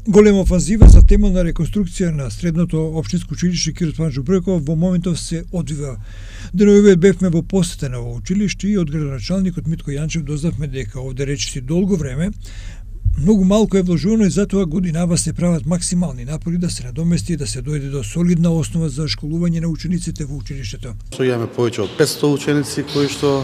Голема офанзива за темелна реконструкција на средното општинско училиште Киро Стефановиќ Бројков во моментов се одвива. Деновиве бевме во посета на овој училиште и од градоначалникот Митко Јанчев дознавме дека овде речиси долго време многу малку е вложувано и затоа годинава се прават максимални напори да се надомести и да се дојде до солидна основа за школување на учениците во училиштето. Имаме повеќе од 500 ученици кои што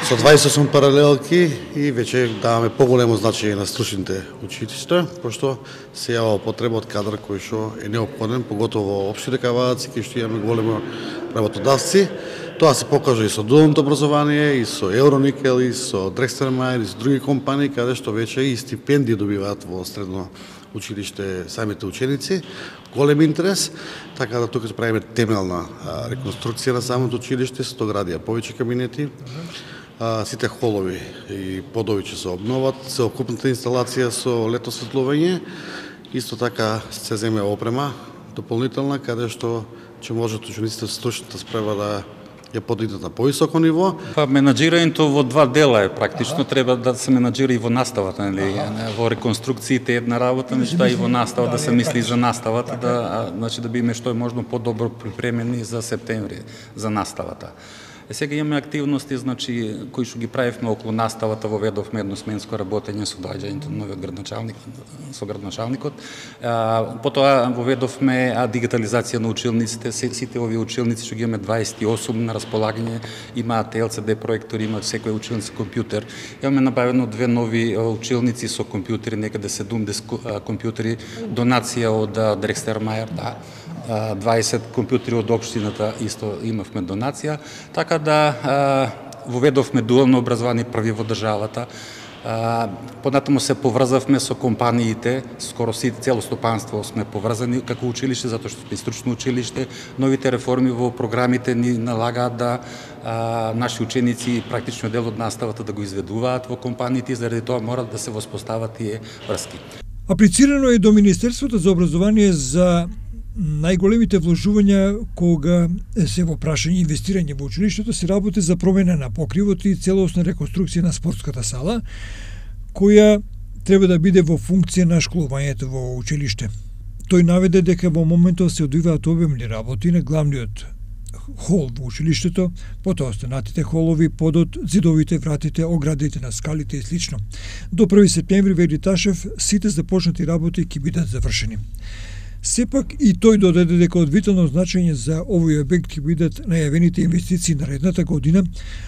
со 28 паралелки и веќе даваме поголемо значење на стручните училишта, пошто се јава потреба од кадар кој што е неопходен, поготово во општина Кавадаци, кај што имаме големо работодавци. Тоа се покажа и со дуалното образование, и со Евроникел, и со Дрекстермајер, и со други компании, каде што веќе и стипендии добиваат во средно училиште самите ученици. Голем интерес, така да тука правиме темелна реконструкција на самото училиште, се доградија повеќе кабинети, сите холови и подови ќе се обноват, целокупната инсталација со летосветлување, исто така се земе опрема дополнителна, каде што ќе можат учениците со стручната спрева да ја подигнат на повисоко ниво. Менаџирањето во два дела е практично, треба да се менаџира и во наставата, нели? Во реконструкциите една работа, нешто и во настава да се мисли за наставата, да биме што е можно подобро припремени за септември за наставата. Сега имаме активности, кои што ги правевме околу наставата, воведовме едносменско работење со доаѓањето на новиот градоначалник, со градоначалникот. Потоа воведовме дигитализација на училниците, сите овие училници што ги имаме 28 на располагање, имаат LCD проектори, имаат секоја училница компјутер. Имаме набавено 2 нови училници со компјутери, некаде 70 компјутери, донација од Дрекстермајер, 20 компјутери од општината исто имавме донација, така да воведовме дуално образование први во државата. Понатаму се поврзавме со компаниите, скоро цело стопанство сме поврзани како училиште, затоа што сме стручно училиште. Новите реформи во програмите ни налагаат да наши ученици практично дел од наставата да го изведуваат во компаниите, заради тоа морат да се воспостават тие врски. Аплицирано е до Министерството за образование за најголемите вложувања кога се во прашање инвестирање во училиштето, се работи за промена на покривот и целосна реконструкција на спортската сала, која треба да биде во функција на школувањето во училиште. Тој наведе дека во моментот се одвиваат обемни работи на главниот хол во училиштето, потоа останатите холови, подот, зидовите, вратите, оградите на скалите и слично. До 1 септември, вели Ташев, сите започнати работи ќе бидат завршени. Сепак и тој додаде дека од витално значење за овој објект ќе бидат најавените инвестиции наредната година,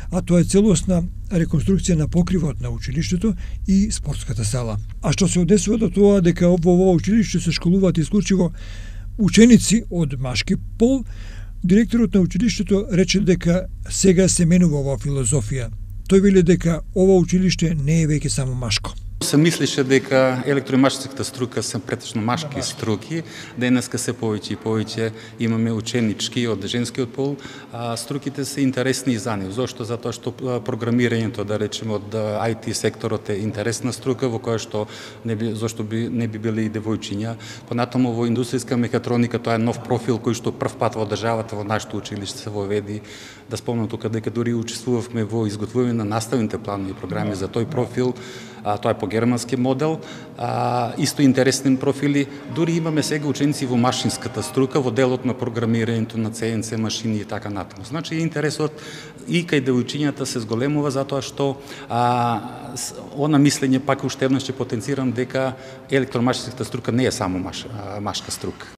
а тоа е целосна реконструкција на покривот на училиштето и спортската сала. А што се однесува до тоа дека во ова училиште се школуваат исклучиво ученици од машки пол, директорот на училиштето рече дека сега се менува оваа филозофија. Тој вели дека ова училиште не е веќе само машко. Се мислише дека електромашинската струка се претежно машки струки, денеска се повеќе и повеќе имаме ученички од женскиот пол, струките се интересни и за нив. Зошто? Затоа што програмирањето, да речеме, од IT секторот е интересна струка, во која што зошто не би биле и девојчиња. Понатаму во индустријска мехатроника тоа е нов профил кој што прв пат во државата во нашето училиште се воведи. Да спомнам тука дека дури учествувавме во изготвување на наставните планови и програми за тој профил. Тоа е по германски модел, исто интересни профили. Дури имаме сега ученици во машинската струка, во делот на програмирањето на CNC машини и така натаму. Значи интересот и кај девојчињата се зголемува затоа што она мислење, пак уште еднаш ќе потенцирам дека електромашинската струка не е само машка струка.